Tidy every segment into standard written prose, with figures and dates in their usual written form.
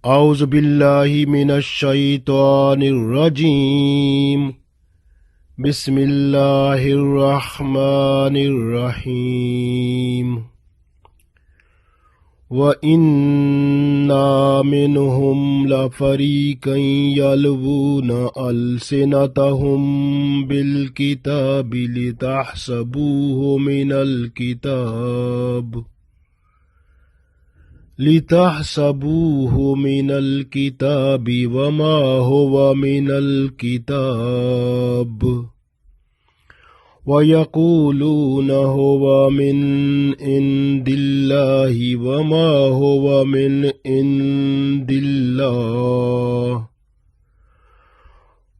اعوذ باللہ من الشیطان الرجیم بسم اللہ الرحمن الرحیم وَإِنَّا مِنْهُمْ لَفَرِيقًا يَلْوُونَ أَلْسِنَتَهُمْ بِالْكِتَابِ لِتَحْسَبُوهُ مِنَ الْكِتَابِ وَمَا هُوَ مِنَ الْكِتَابِ وَيَقُولُونَ هُوَ مِنْ عِنْدِ اللَّهِ وَمَا هُوَ مِنْ عِنْدِ اللَّهِ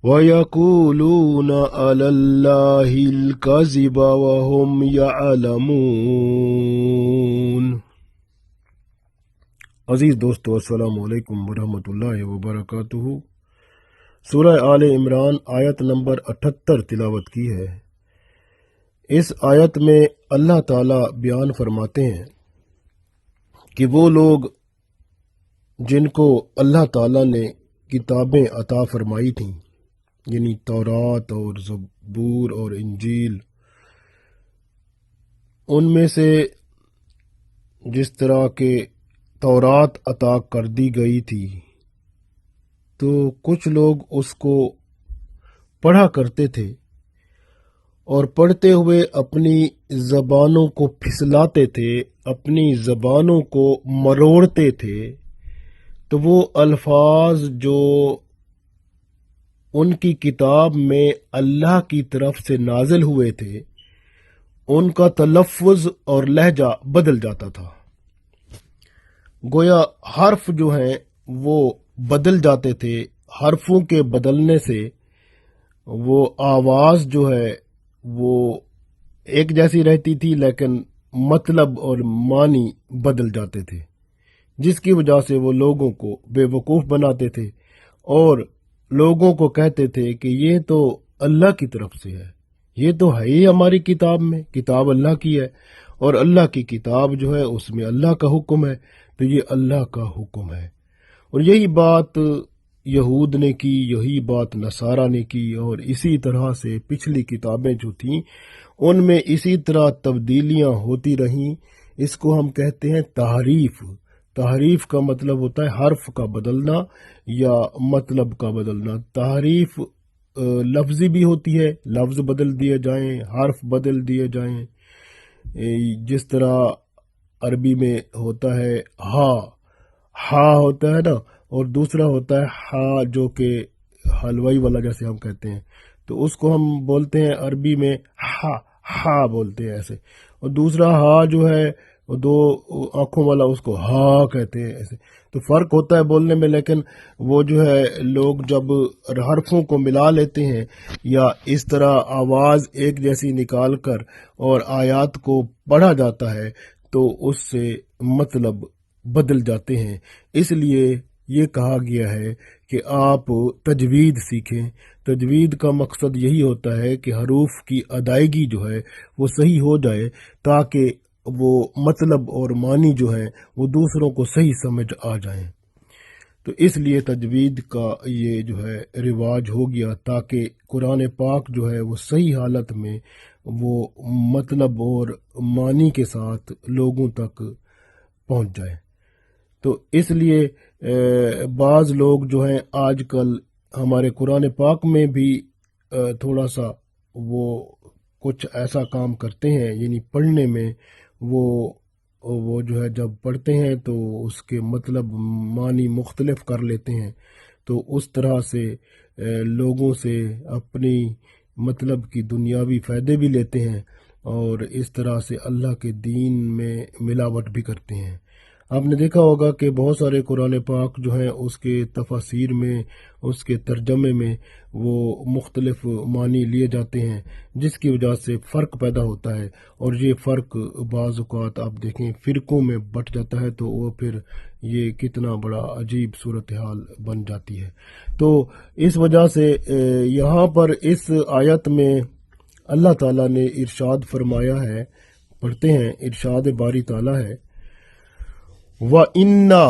وَيَقُولُونَ عَلَى اللَّهِ الْكَذِبَ وَهُمْ يَعْلَمُونَ۔ عزیز دوستو، السلام علیکم ورحمۃ اللہ وبرکاتہ۔ سورہ آل عمران آیت نمبر 78 تلاوت کی ہے۔ اس آیت میں اللہ تعالیٰ بیان فرماتے ہیں کہ وہ لوگ جن کو اللہ تعالیٰ نے کتابیں عطا فرمائی تھیں، یعنی تورات اور زبور اور انجیل، ان میں سے جس طرح کے تورات عطا کر دی گئی تھی تو کچھ لوگ اس کو پڑھا کرتے تھے اور پڑھتے ہوئے اپنی زبانوں کو پھسلاتے تھے، اپنی زبانوں کو مروڑتے تھے، تو وہ الفاظ جو ان کی کتاب میں اللہ کی طرف سے نازل ہوئے تھے ان کا تلفظ اور لہجہ بدل جاتا تھا۔ گویا حرف جو ہیں وہ بدل جاتے تھے، حرفوں کے بدلنے سے وہ آواز جو ہے وہ ایک جیسی رہتی تھی لیکن مطلب اور معنی بدل جاتے تھے، جس کی وجہ سے وہ لوگوں کو بے وقوف بناتے تھے اور لوگوں کو کہتے تھے کہ یہ تو اللہ کی طرف سے ہے، یہ تو ہے ہی ہماری کتاب میں، کتاب اللہ کی ہے اور اللہ کی کتاب جو ہے اس میں اللہ کا حکم ہے، تو یہ اللہ کا حکم ہے۔ اور یہی بات یہود نے کی، یہی بات نصارہ نے کی، اور اسی طرح سے پچھلی کتابیں جو تھیں ان میں اسی طرح تبدیلیاں ہوتی رہیں۔ اس کو ہم کہتے ہیں تحریف۔ تحریف کا مطلب ہوتا ہے حرف کا بدلنا یا مطلب کا بدلنا۔ تحریف لفظی بھی ہوتی ہے، لفظ بدل دیے جائیں، حرف بدل دیے جائیں، جس طرح عربی میں ہوتا ہے ہا ہوتا ہے نا، اور دوسرا ہوتا ہے ہا جو کہ حلوائی والا جیسے ہم کہتے ہیں، تو اس کو ہم بولتے ہیں عربی میں ہا بولتے ہیں ایسے، اور دوسرا ہا جو ہے وہ دو آنکھوں والا اس کو ہا کہتے ہیں ایسے۔ تو فرق ہوتا ہے بولنے میں، لیکن وہ جو ہے لوگ جب حرفوں کو ملا لیتے ہیں یا اس طرح آواز ایک جیسی نکال کر اور آیات کو پڑھا جاتا ہے تو اس سے مطلب بدل جاتے ہیں۔ اس لیے یہ کہا گیا ہے کہ آپ تجوید سیکھیں۔ تجوید کا مقصد یہی ہوتا ہے کہ حروف کی ادائیگی جو ہے وہ صحیح ہو جائے تاکہ وہ مطلب اور معنی جو ہے وہ دوسروں کو صحیح سمجھ آ جائیں۔ تو اس لیے تجوید کا یہ جو ہے رواج ہو گیا تاکہ قرآن پاک جو ہے وہ صحیح حالت میں وہ مطلب اور معنی کے ساتھ لوگوں تک پہنچ جائے۔ تو اس لیے بعض لوگ جو ہیں آج کل ہمارے قرآن پاک میں بھی تھوڑا سا وہ کچھ ایسا کام کرتے ہیں، یعنی پڑھنے میں وہ جو ہے جب پڑھتے ہیں تو اس کے مطلب معنی مختلف کر لیتے ہیں، تو اس طرح سے لوگوں سے اپنی مطلب کی دنیاوی فائدے بھی لیتے ہیں اور اس طرح سے اللہ کے دین میں ملاوٹ بھی کرتے ہیں۔ آپ نے دیکھا ہوگا کہ بہت سارے قرآن پاک جو ہیں اس کے تفاسیر میں، اس کے ترجمے میں وہ مختلف معنی لیے جاتے ہیں، جس کی وجہ سے فرق پیدا ہوتا ہے، اور یہ فرق بعض اوقات آپ دیکھیں فرقوں میں بٹ جاتا ہے تو وہ پھر یہ کتنا بڑا عجیب صورتحال بن جاتی ہے۔ تو اس وجہ سے یہاں پر اس آیت میں اللہ تعالیٰ نے ارشاد فرمایا ہے، پڑھتے ہیں، ارشاد باری تعالیٰ ہے، وَإِنَّا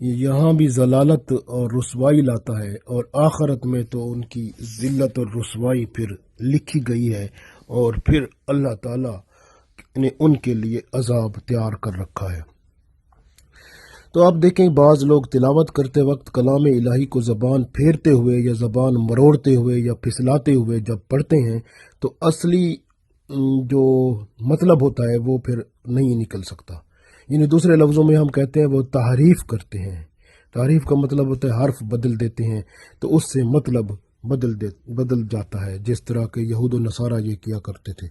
یہاں بھی ضلالت اور رسوائی لاتا ہے، اور آخرت میں تو ان کی ذلت اور رسوائی پھر لکھی گئی ہے، اور پھر اللہ تعالیٰ نے ان کے لیے عذاب تیار کر رکھا ہے۔ تو آپ دیکھیں بعض لوگ تلاوت کرتے وقت کلام الہی کو زبان پھیرتے ہوئے یا زبان مروڑتے ہوئے یا پھسلاتے ہوئے جب پڑھتے ہیں تو اصلی جو مطلب ہوتا ہے وہ پھر نہیں نکل سکتا، یعنی دوسرے لفظوں میں ہم کہتے ہیں وہ تحریف کرتے ہیں۔ تحریف کا مطلب ہوتا ہے حرف بدل دیتے ہیں، تو اس سے مطلب بدل جاتا ہے، جس طرح کے یہود و نصارہ یہ کیا کرتے تھے۔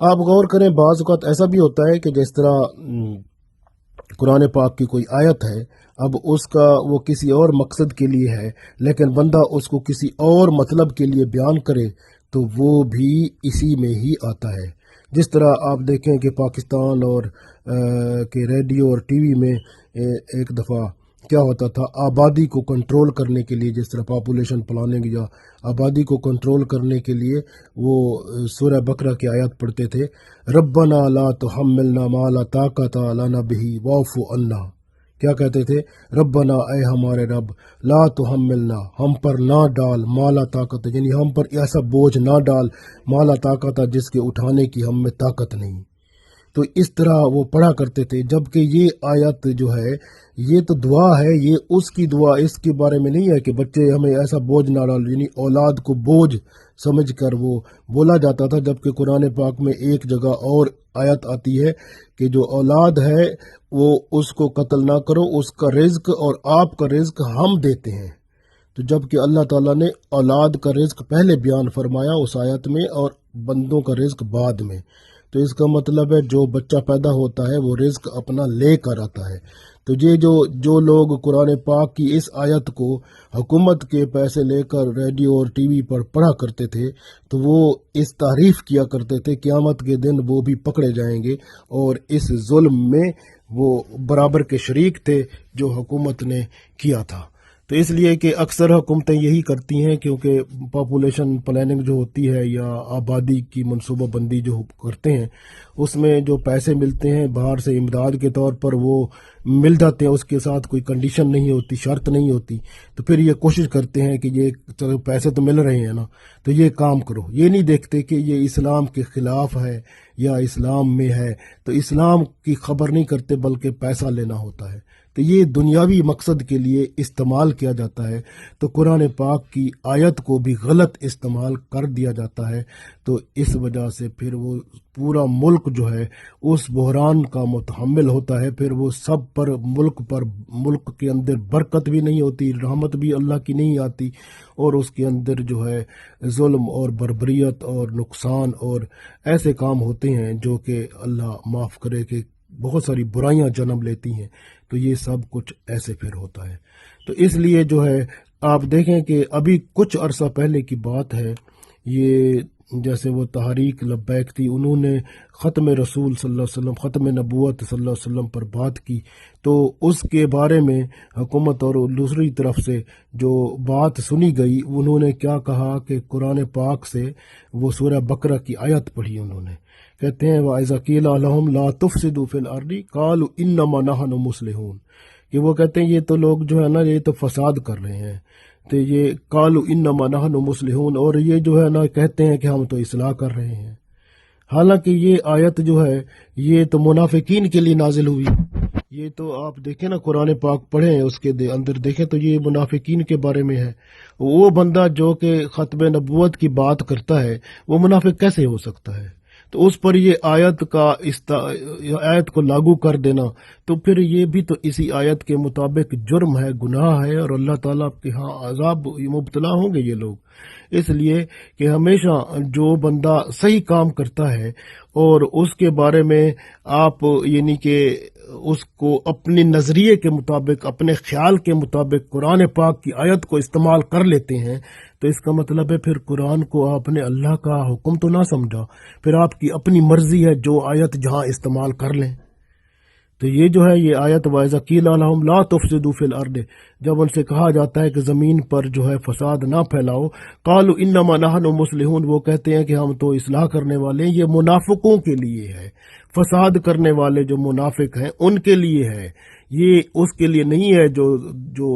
آپ غور کریں، بعض اوقات ایسا بھی ہوتا ہے کہ جس طرح قرآن پاک کی کوئی آیت ہے، اب اس کا وہ کسی اور مقصد کے لیے ہے، لیکن بندہ اس کو کسی اور مطلب کے لیے بیان کرے تو وہ بھی اسی میں ہی آتا ہے۔ جس طرح آپ دیکھیں کہ پاکستان اور کے ریڈیو اور ٹی وی میں ایک دفعہ کیا ہوتا تھا، آبادی کو کنٹرول کرنے کے لیے، جس طرح پاپولیشن پلاننگ یا آبادی کو کنٹرول کرنے کے لیے وہ سورہ بقرہ کی آیات پڑھتے تھے، ربنا لا تحملنا ما لا طاقت لنا به واعف عنا۔ کیا کہتے تھے؟ ربنا، اے ہمارے رب، لا تحملنا، ہم پر نہ ڈال، ما لا طاقت، یعنی ہم پر ایسا بوجھ نہ ڈال، ما لا طاقت، جس کے اٹھانے کی ہم میں طاقت نہیں۔ تو اس طرح وہ پڑھا کرتے تھے، جبکہ یہ آیت جو ہے یہ تو دعا ہے، یہ اس کی دعا اس کے بارے میں نہیں ہے کہ بچے ہمیں ایسا بوجھ نہ ڈال، یعنی اولاد کو بوجھ سمجھ کر وہ بولا جاتا تھا، جبکہ قرآن پاک میں ایک جگہ اور آیت آتی ہے کہ جو اولاد ہے وہ اس کو قتل نہ کرو، اس کا رزق اور آپ کا رزق ہم دیتے ہیں۔ تو جب کہ اللہ تعالیٰ نے اولاد کا رزق پہلے بیان فرمایا اس آیت میں اور بندوں کا رزق بعد میں، تو اس کا مطلب ہے جو بچہ پیدا ہوتا ہے وہ رزق اپنا لے کر آتا ہے۔ تو یہ جو لوگ قرآن پاک کی اس آیت کو حکومت کے پیسے لے کر ریڈیو اور ٹی وی پر پڑھا کرتے تھے تو وہ اس تعریف کیا کرتے تھے، قیامت کے دن وہ بھی پکڑے جائیں گے اور اس ظلم میں وہ برابر کے شریک تھے جو حکومت نے کیا تھا۔ تو اس لیے کہ اکثر حکومتیں یہی کرتی ہیں، کیونکہ پاپولیشن پلاننگ جو ہوتی ہے یا آبادی کی منصوبہ بندی جو کرتے ہیں، اس میں جو پیسے ملتے ہیں باہر سے امداد کے طور پر وہ مل جاتے ہیں، اس کے ساتھ کوئی کنڈیشن نہیں ہوتی، شرط نہیں ہوتی، تو پھر یہ کوشش کرتے ہیں کہ یہ چلو پیسے تو مل رہے ہیں نا تو یہ کام کرو، یہ نہیں دیکھتے کہ یہ اسلام کے خلاف ہے یا اسلام میں ہے، تو اسلام کی خبر نہیں کرتے بلکہ پیسہ لینا ہوتا ہے، تو یہ دنیاوی مقصد کے لیے استعمال کیا جاتا ہے، تو قرآن پاک کی آیت کو بھی غلط استعمال کر دیا جاتا ہے، تو اس وجہ سے پھر وہ پورا ملک جو ہے اس بحران کا متحمل ہوتا ہے، پھر وہ سب پر ملک کے اندر برکت بھی نہیں ہوتی، رحمت بھی اللہ کی نہیں آتی، اور اس کے اندر جو ہے ظلم اور بربریت اور نقصان اور ایسے کام ہوتے ہیں جو کہ اللہ معاف کرے کہ بہت ساری برائیاں جنم لیتی ہیں، تو یہ سب کچھ ایسے پھر ہوتا ہے۔ تو اس لیے جو ہے آپ دیکھیں کہ ابھی کچھ عرصہ پہلے کی بات ہے، یہ جیسے وہ تحریک لبیک تھی، انہوں نے ختم رسول صلی اللہ علیہ وسلم، ختم نبوت صلی اللہ علیہ وسلم پر بات کی، تو اس کے بارے میں حکومت اور دوسری طرف سے جو بات سنی گئی، انہوں نے کیا کہا کہ قرآن پاک سے وہ سورہ بقرہ کی آیت پڑھی، انہوں نے کہتے ہیں وَإِذَا قِيلَ لَهُمْ لَا تُفْسِدُوا فِي الْأَرْضِ قَالُوا إِنَّمَا نَحْنُ مُصْلِحُونَ، کہ وہ کہتے ہیں یہ تو لوگ جو ہے نا یہ تو فساد کر رہے ہیں، تو یہ قَالُوا إِنَّمَا نَحْنُ مُصْلِحُونَ، اور یہ جو ہے نا کہتے ہیں کہ ہم تو اصلاح کر رہے ہیں، حالانکہ یہ آیت جو ہے یہ تو منافقین کے لیے نازل ہوئی، یہ تو آپ دیکھیں نا قرآن پاک پڑھیں اس کے اندر دیکھیں تو یہ منافقین کے بارے میں ہے۔ وہ بندہ جو کہ ختم نبوت کی بات کرتا ہے وہ منافق کیسے ہو سکتا ہے؟ تو اس پر یہ آیت کو لاگو کر دینا تو پھر یہ بھی تو اسی آیت کے مطابق جرم ہے، گناہ ہے، اور اللہ تعالیٰ کے ہاں عذاب مبتلا ہوں گے یہ لوگ۔ اس لیے کہ ہمیشہ جو بندہ صحیح کام کرتا ہے اور اس کے بارے میں آپ یعنی کہ اس کو اپنے نظریے کے مطابق، اپنے خیال کے مطابق قرآن پاک کی آیت کو استعمال کر لیتے ہیں، تو اس کا مطلب ہے پھر قرآن کو آپ نے اللہ کا حکم تو نہ سمجھا، پھر آپ کی اپنی مرضی ہے جو آیت جہاں استعمال کر لیں۔ تو یہ جو ہے یہ آیت وَإِذَا قِيلَ لَهُمْ لَا تُفْسِدُوا فِي الْأَرْضِ، جب ان سے کہا جاتا ہے کہ زمین پر جو ہے فساد نہ پھیلاؤ، قَالُوا إِنَّمَا نَحْنُ مُصْلِحُونَ، وہ کہتے ہیں کہ ہم تو اصلاح کرنے والے ہیں، یہ منافقوں کے لیے ہے، فساد کرنے والے جو منافق ہیں ان کے لیے ہے، یہ اس کے لیے نہیں ہے جو جو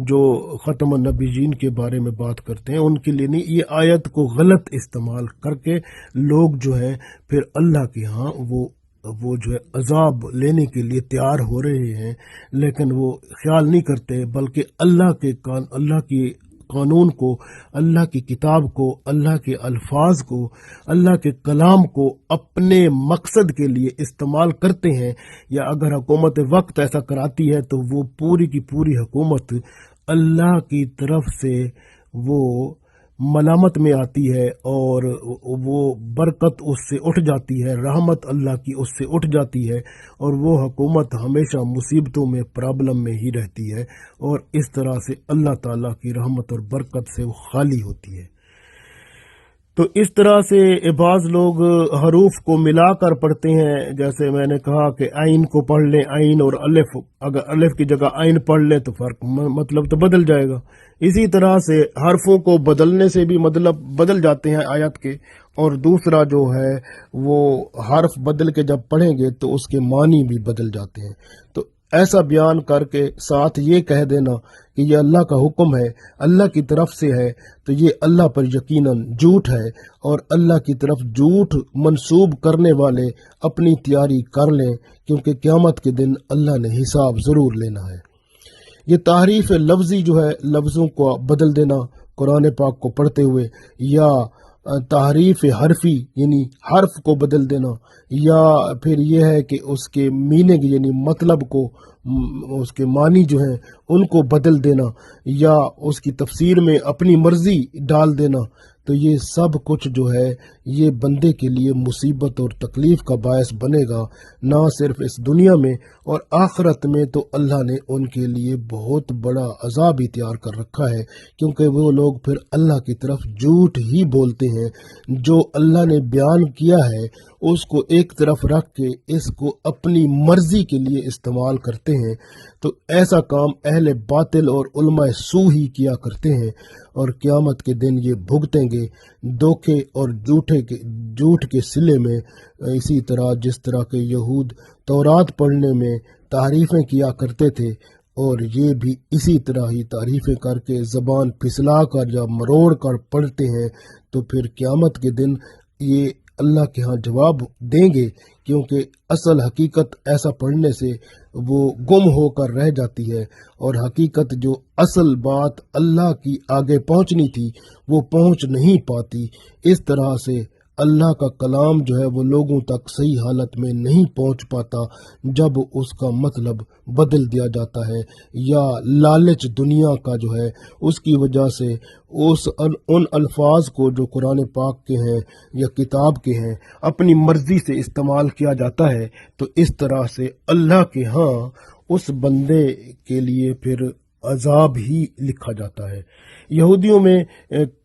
جو ختم النبیین کے بارے میں بات کرتے ہیں، ان کے لیے نہیں. یہ آیت کو غلط استعمال کر کے لوگ جو ہیں پھر اللہ کے ہاں وہ جو ہے عذاب لینے کے لیے تیار ہو رہے ہیں، لیکن وہ خیال نہیں کرتے، بلکہ اللہ کی قانون کو، اللہ کی کتاب کو، اللہ کے الفاظ کو، اللہ کے کلام کو اپنے مقصد کے لیے استعمال کرتے ہیں. یا اگر حکومت وقت ایسا کراتی ہے تو وہ پوری کی پوری حکومت اللہ کی طرف سے وہ ملامت میں آتی ہے، اور وہ برکت اس سے اٹھ جاتی ہے، رحمت اللہ کی اس سے اٹھ جاتی ہے، اور وہ حکومت ہمیشہ مصیبتوں میں، پرابلم میں ہی رہتی ہے، اور اس طرح سے اللہ تعالیٰ کی رحمت اور برکت سے وہ خالی ہوتی ہے. تو اس طرح سے بعض لوگ حروف کو ملا کر پڑھتے ہیں، جیسے میں نے کہا کہ عین کو پڑھ لیں، عین اور الف، اگر الف کی جگہ عین پڑھ لیں تو فرق مطلب تو بدل جائے گا. اسی طرح سے حرفوں کو بدلنے سے بھی مطلب بدل جاتے ہیں آیت کے، اور دوسرا جو ہے وہ حرف بدل کے جب پڑھیں گے تو اس کے معنی بھی بدل جاتے ہیں. تو ایسا بیان کر کے ساتھ یہ کہہ دینا کہ یہ اللہ کا حکم ہے، اللہ کی طرف سے ہے، تو یہ اللہ پر یقیناً جھوٹ ہے، اور اللہ کی طرف جھوٹ منسوب کرنے والے اپنی تیاری کر لیں، کیونکہ قیامت کے دن اللہ نے حساب ضرور لینا ہے. یہ تحریف لفظی جو ہے، لفظوں کو بدل دینا قرآن پاک کو پڑھتے ہوئے، یا تحریف حرفی یعنی حرف کو بدل دینا، یا پھر یہ ہے کہ اس کے میننگ یعنی مطلب کو، اس کے معنی جو ہیں ان کو بدل دینا، یا اس کی تفسیر میں اپنی مرضی ڈال دینا، تو یہ سب کچھ جو ہے یہ بندے کے لیے مصیبت اور تکلیف کا باعث بنے گا، نہ صرف اس دنیا میں اور آخرت میں تو اللہ نے ان کے لیے بہت بڑا عذاب ہی تیار کر رکھا ہے، کیونکہ وہ لوگ پھر اللہ کی طرف جھوٹ ہی بولتے ہیں. جو اللہ نے بیان کیا ہے اس کو ایک طرف رکھ کے اس کو اپنی مرضی کے لیے استعمال کرتے ہیں. تو ایسا کام اہل باطل اور علماء سو ہی کیا کرتے ہیں، اور قیامت کے دن یہ بھگتیں گے دھوکے اور جھوٹ کے صلے میں. اسی طرح جس طرح کے یہود تورات پڑھنے میں تعریفیں کیا کرتے تھے، اور یہ بھی اسی طرح ہی تعریفیں کر کے زبان پھسلا کر یا مروڑ کر پڑھتے ہیں، تو پھر قیامت کے دن یہ اللہ کے ہاں جواب دیں گے، کیونکہ اصل حقیقت ایسا پڑھنے سے وہ گم ہو کر رہ جاتی ہے، اور حقیقت جو اصل بات اللہ کی آگے پہنچنی تھی وہ پہنچ نہیں پاتی. اس طرح سے اللہ کا کلام جو ہے وہ لوگوں تک صحیح حالت میں نہیں پہنچ پاتا جب اس کا مطلب بدل دیا جاتا ہے، یا لالچ دنیا کا جو ہے اس کی وجہ سے ان الفاظ کو جو قرآن پاک کے ہیں یا کتاب کے ہیں اپنی مرضی سے استعمال کیا جاتا ہے. تو اس طرح سے اللہ کے ہاں اس بندے کے لیے پھر عذاب ہی لکھا جاتا ہے. یہودیوں میں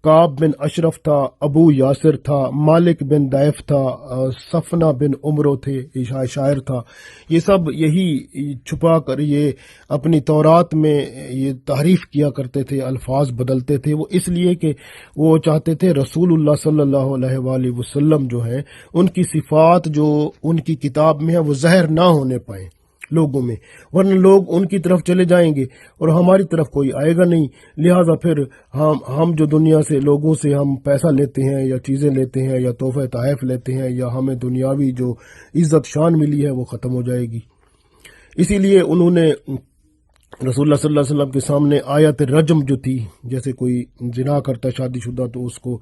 کعب بن اشرف تھا، ابو یاسر تھا، مالک بن دائف تھا، صفنہ بن عمرو تھے، شاعر تھا. یہ سب یہی چھپا کر یہ اپنی تورات میں یہ تحریف کیا کرتے تھے، الفاظ بدلتے تھے. وہ اس لیے کہ وہ چاہتے تھے رسول اللہ صلی اللہ علیہ وآلہ وسلم جو ہیں ان کی صفات جو ان کی کتاب میں ہے وہ ظاہر نہ ہونے پائیں لوگوں میں، ورنہ لوگ ان کی طرف چلے جائیں گے اور ہماری طرف کوئی آئے گا نہیں. لہذا پھر ہم جو دنیا سے لوگوں سے ہم پیسہ لیتے ہیں یا چیزیں لیتے ہیں یا تحفہ تحائف لیتے ہیں یا ہمیں دنیاوی جو عزت شان ملی ہے وہ ختم ہو جائے گی. اسی لیے انہوں نے رسول اللہ صلی اللہ علیہ وسلم کے سامنے آیت رجم جو تھی، جیسے کوئی زنا کرتا ہے شادی شدہ تو اس کو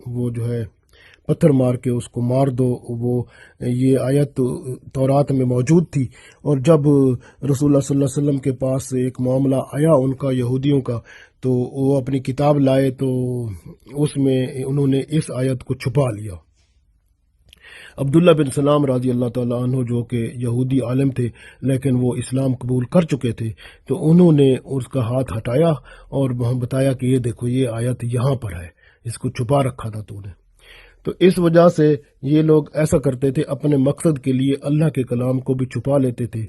وہ جو ہے پتھر مار کے اس کو مار دو، وہ یہ آیت تورات میں موجود تھی. اور جب رسول اللہ صلی اللہ علیہ وسلم کے پاس ایک معاملہ آیا ان کا یہودیوں کا، تو وہ اپنی کتاب لائے تو اس میں انہوں نے اس آیت کو چھپا لیا. عبداللہ بن سلام رضی اللہ تعالیٰ عنہ جو کہ یہودی عالم تھے لیکن وہ اسلام قبول کر چکے تھے، تو انہوں نے اس کا ہاتھ ہٹایا اور بتایا کہ یہ دیکھو یہ آیت یہاں پر ہے، اس کو چھپا رکھا تھا تو نے. تو اس وجہ سے یہ لوگ ایسا کرتے تھے، اپنے مقصد کے لیے اللہ کے کلام کو بھی چھپا لیتے تھے.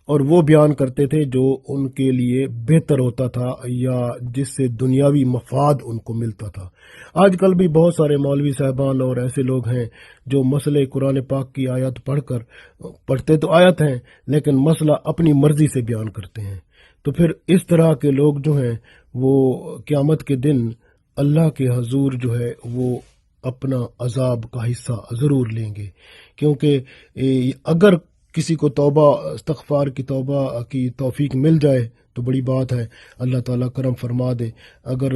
اور وہ بیان کرتے تھے جو ان کے لیے بہتر ہوتا تھا یا جس سے دنیاوی مفاد ان کو ملتا تھا۔ آج کل بھی بہت سارے مولوی صاحبان اور ایسے لوگ ہیں جو مسئلے قرآن پاک کی آیات پڑھتے تو آیت ہیں لیکن مسئلہ اپنی مرضی سے بیان کرتے ہیں۔ تو پھر اس طرح کے لوگ جو ہیں وہ قیامت کے دن اللہ کے حضور جو ہے وہ اپنا عذاب کا حصہ ضرور لیں گے، کیونکہ اگر کسی کو توبہ استغفار کی توبہ کی توفیق مل جائے تو بڑی بات ہے، اللہ تعالیٰ کرم فرما دے۔ اگر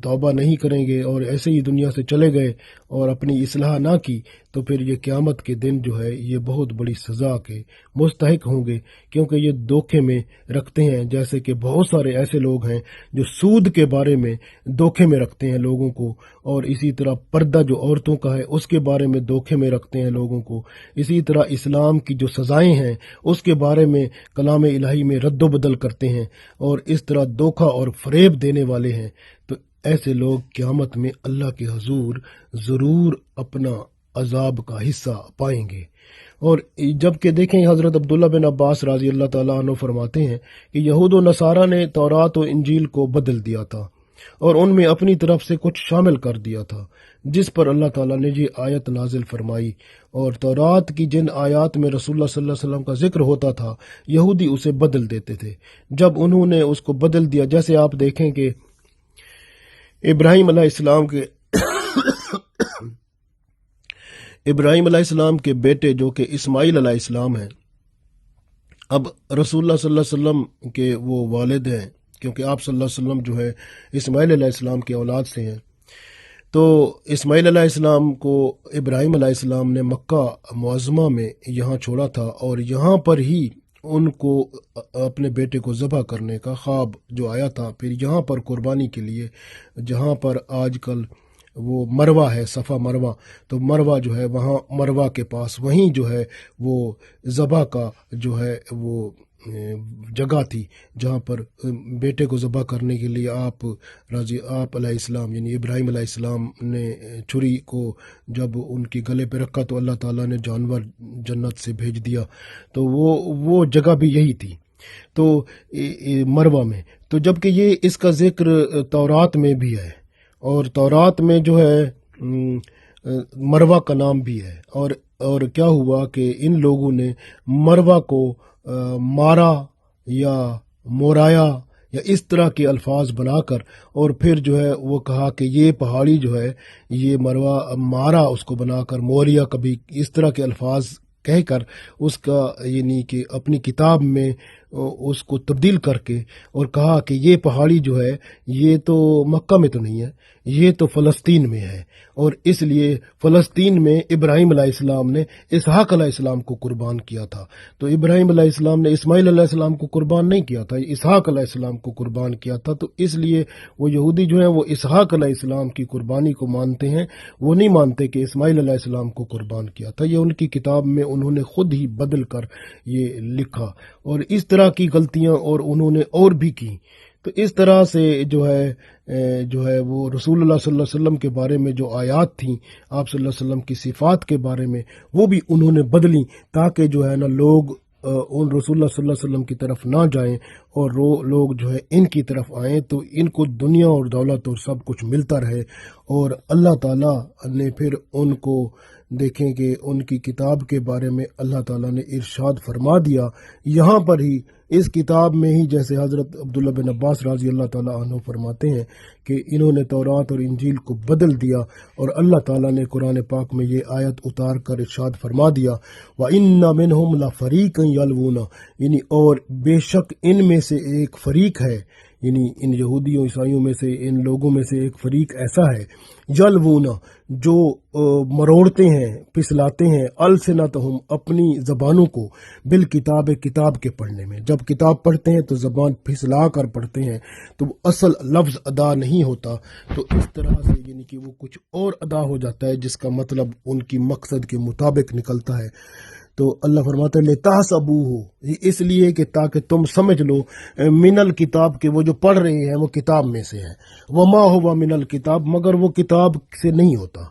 توبہ نہیں کریں گے اور ایسے ہی دنیا سے چلے گئے اور اپنی اصلاح نہ کی تو پھر یہ قیامت کے دن جو ہے یہ بہت بڑی سزا کے مستحق ہوں گے، کیونکہ یہ دھوکے میں رکھتے ہیں، جیسے کہ بہت سارے ایسے لوگ ہیں جو سود کے بارے میں دھوکے میں رکھتے ہیں لوگوں کو، اور اسی طرح پردہ جو عورتوں کا ہے اس کے بارے میں دھوکے میں رکھتے ہیں لوگوں کو، اسی طرح اسلام کی جو سزائیں ہیں اس کے بارے میں کلام الہی میں رد و بدل کرتے ہیں اور اس طرح دھوکہ اور فریب دینے والے ہیں۔ تو ایسے لوگ قیامت میں اللہ کے حضور ضرور اپنا عذاب کا حصہ پائیں گے۔ اور جب کہ دیکھیں حضرت عبداللہ بن عباس رضی اللہ تعالیٰ عنہ فرماتے ہیں کہ یہود و نصارہ نے تورات و انجیل کو بدل دیا تھا اور ان میں اپنی طرف سے کچھ شامل کر دیا تھا، جس پر اللہ تعالیٰ نے یہ آیت نازل فرمائی، اور تورات کی جن آیات میں رسول اللہ صلی اللہ علیہ وسلم کا ذکر ہوتا تھا یہودی اسے بدل دیتے تھے۔ جب انہوں نے اس کو بدل دیا، جیسے آپ دیکھیں کہ ابراہیم علیہ السلام کے بیٹے جو کہ اسماعیل علیہ السلام ہیں، اب رسول اللہ صلی اللہ علیہ وسلم کے وہ والد ہیں، کیونکہ آپ صلی اللہ علیہ وسلم جو ہے اسماعیل علیہ السلام کی اولاد سے ہیں، تو اسماعیل علیہ السلام کو ابراہیم علیہ السلام نے مکہ معظمہ میں یہاں چھوڑا تھا، اور یہاں پر ہی ان کو اپنے بیٹے کو ذبح کرنے کا خواب جو آیا تھا، پھر یہاں پر قربانی کے لیے، جہاں پر آج کل وہ مروہ ہے، صفا مروہ، تو مروہ جو ہے وہاں مروہ کے پاس وہیں جو ہے وہ ذبح کا جو ہے وہ جگہ تھی، جہاں پر بیٹے کو ذبح کرنے کے لیے آپ علیہ السلام یعنی ابراہیم علیہ السلام نے چھری کو جب ان کی گلے پہ رکھا تو اللہ تعالیٰ نے جانور جنت سے بھیج دیا، تو وہ جگہ بھی یہی تھی، تو مروہ میں۔ تو جب کہ یہ اس کا ذکر تورات میں بھی ہے، اور تورات میں جو ہے مروہ کا نام بھی ہے، اور کیا ہوا کہ ان لوگوں نے مروہ کو مارا یا مورایا یا اس طرح کے الفاظ بنا کر، اور پھر جو ہے وہ کہا کہ یہ پہاڑی جو ہے یہ مروہ مارا، اس کو بنا کر موریا، کبھی اس طرح کے الفاظ کہہ کر اس کا یعنی کہ اپنی کتاب میں اس کو تبدیل کر کے اور کہا کہ یہ پہاڑی جو ہے یہ تو مکہ میں تو نہیں ہے، یہ تو فلسطین میں ہے، اور اس لیے فلسطین میں ابراہیم علیہ السلام نے اسحاق علیہ السلام کو قربان کیا تھا، تو ابراہیم علیہ السلام نے اسماعیل علیہ السلام کو قربان نہیں کیا تھا، اسحاق علیہ السلام کو قربان کیا تھا، تو اس لیے وہ یہودی جو ہیں وہ اسحاق علیہ السلام کی قربانی کو مانتے ہیں، وہ نہیں مانتے کہ اسماعیل علیہ السلام کو قربان کیا تھا۔ یہ ان کی کتاب میں انہوں نے خود ہی بدل کر یہ لکھا، اور اس طرح کی غلطیاں اور انہوں نے اور بھی کی۔ تو اس طرح سے جو ہے وہ رسول اللہ صلی اللہ علیہ وسلم کے بارے میں جو آیات تھیں، آپ صلی اللہ علیہ وسلم کی صفات کے بارے میں، وہ بھی انہوں نے بدلی، تاکہ جو ہے نا لوگ ان رسول اللہ صلی اللہ علیہ وسلم کی طرف نہ جائیں اور لوگ جو ہے ان کی طرف آئیں، تو ان کو دنیا اور دولت اور سب کچھ ملتا رہے، اور اللہ تعالیٰ نے پھر ان کو دیکھیں کہ ان کی کتاب کے بارے میں اللہ تعالیٰ نے ارشاد فرما دیا یہاں پر ہی اس کتاب میں ہی، جیسے حضرت عبداللہ بن عباس رضی اللہ تعالیٰ عنہ فرماتے ہیں کہ انہوں نے تورات اور انجیل کو بدل دیا، اور اللہ تعالیٰ نے قرآن پاک میں یہ آیت اتار کر ارشاد فرما دیا وَإِنَّ مِنْهُمْ لَفَرِيقًا يَلْوُونَ، یعنی اور بے شک ان میں سے ایک فریق ہے، یعنی ان یہودیوں عیسائیوں میں سے ان لوگوں میں سے ایک فریق ایسا ہے یلوون جو مروڑتے ہیں، پھسلاتے ہیں، السنتہم اپنی زبانوں کو، بالکتاب کتاب کے پڑھنے میں، جب کتاب پڑھتے ہیں تو زبان پھسلا کر پڑھتے ہیں تو اصل لفظ ادا نہیں ہوتا، تو اس طرح سے یعنی کہ وہ کچھ اور ادا ہو جاتا ہے جس کا مطلب ان کی مقصد کے مطابق نکلتا ہے۔ تو اللہ فرماتا ہے لِتَحْسَبُوهُ، اس لیے کہ تاکہ تم سمجھ لو، من الکتاب کے وہ جو پڑھ رہے ہیں وہ کتاب میں سے ہے، وما هو من الکتاب، مگر وہ کتاب سے نہیں ہوتا،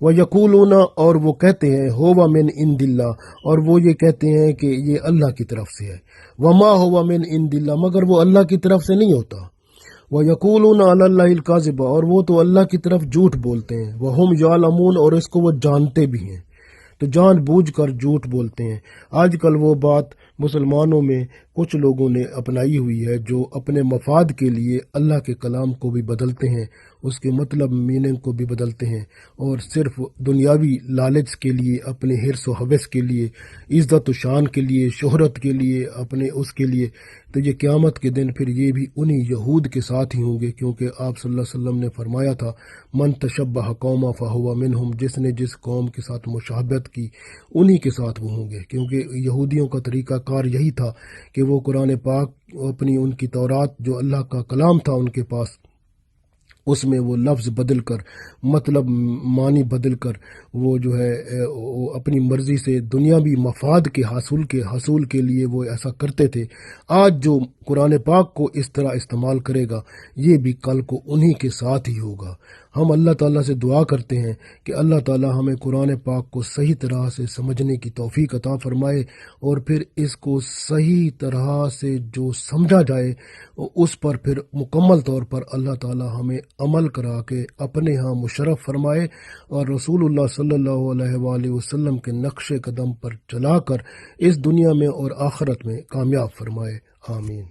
و یقولون اور وہ کہتے ہیں ہوا من عند اللہ اور وہ یہ کہتے ہیں کہ یہ اللہ کی طرف سے ہے، وما ہوا من عند اللہ مگر وہ اللہ کی طرف سے نہیں ہوتا، وہ یقولون علی اللہ الکاذب اور وہ تو اللہ کی طرف جھوٹ بولتے ہیں، وہم یعلمون اور اس کو وہ جانتے بھی ہیں، تو جان بوجھ کر جھوٹ بولتے ہیں۔ آج کل وہ بات مسلمانوں میں کچھ لوگوں نے اپنائی ہوئی ہے جو اپنے مفاد کے لیے اللہ کے کلام کو بھی بدلتے ہیں، اس کے مطلب میننگ کو بھی بدلتے ہیں، اور صرف دنیاوی لالچ کے لیے، اپنے حرص و حوث کے لیے، عزت و شان کے لیے، شہرت کے لیے، اپنے اس کے لیے، تو یہ قیامت کے دن پھر یہ بھی انہی یہود کے ساتھ ہی ہوں گے، کیونکہ آپ صلی اللہ علیہ وسلم نے فرمایا تھا من تشبہ قوما فہو منہم، جس نے جس قوم کے ساتھ مشابہت کی انہی کے ساتھ وہ ہوں گے، کیونکہ یہودیوں کا طریقہ کار یہی تھا کہ وہ قرآن پاک اپنی ان کی تورات جو اللہ کا کلام تھا ان کے پاس، اس میں وہ لفظ بدل کر، مطلب معنی بدل کر، وہ جو ہے وہ اپنی مرضی سے دنیاوی مفاد کے حصول کے لیے وہ ایسا کرتے تھے۔ آج جو قرآن پاک کو اس طرح استعمال کرے گا یہ بھی کل کو انہی کے ساتھ ہی ہوگا۔ ہم اللہ تعالیٰ سے دعا کرتے ہیں کہ اللہ تعالیٰ ہمیں قرآن پاک کو صحیح طرح سے سمجھنے کی توفیق عطا فرمائے، اور پھر اس کو صحیح طرح سے جو سمجھا جائے اس پر پھر مکمل طور پر اللہ تعالیٰ ہمیں عمل کرا کے اپنے ہاں مشرف فرمائے، اور رسول اللہ صلی اللہ علیہ وآلہ وسلم کے نقش قدم پر چلا کر اس دنیا میں اور آخرت میں کامیاب فرمائے۔ آمین۔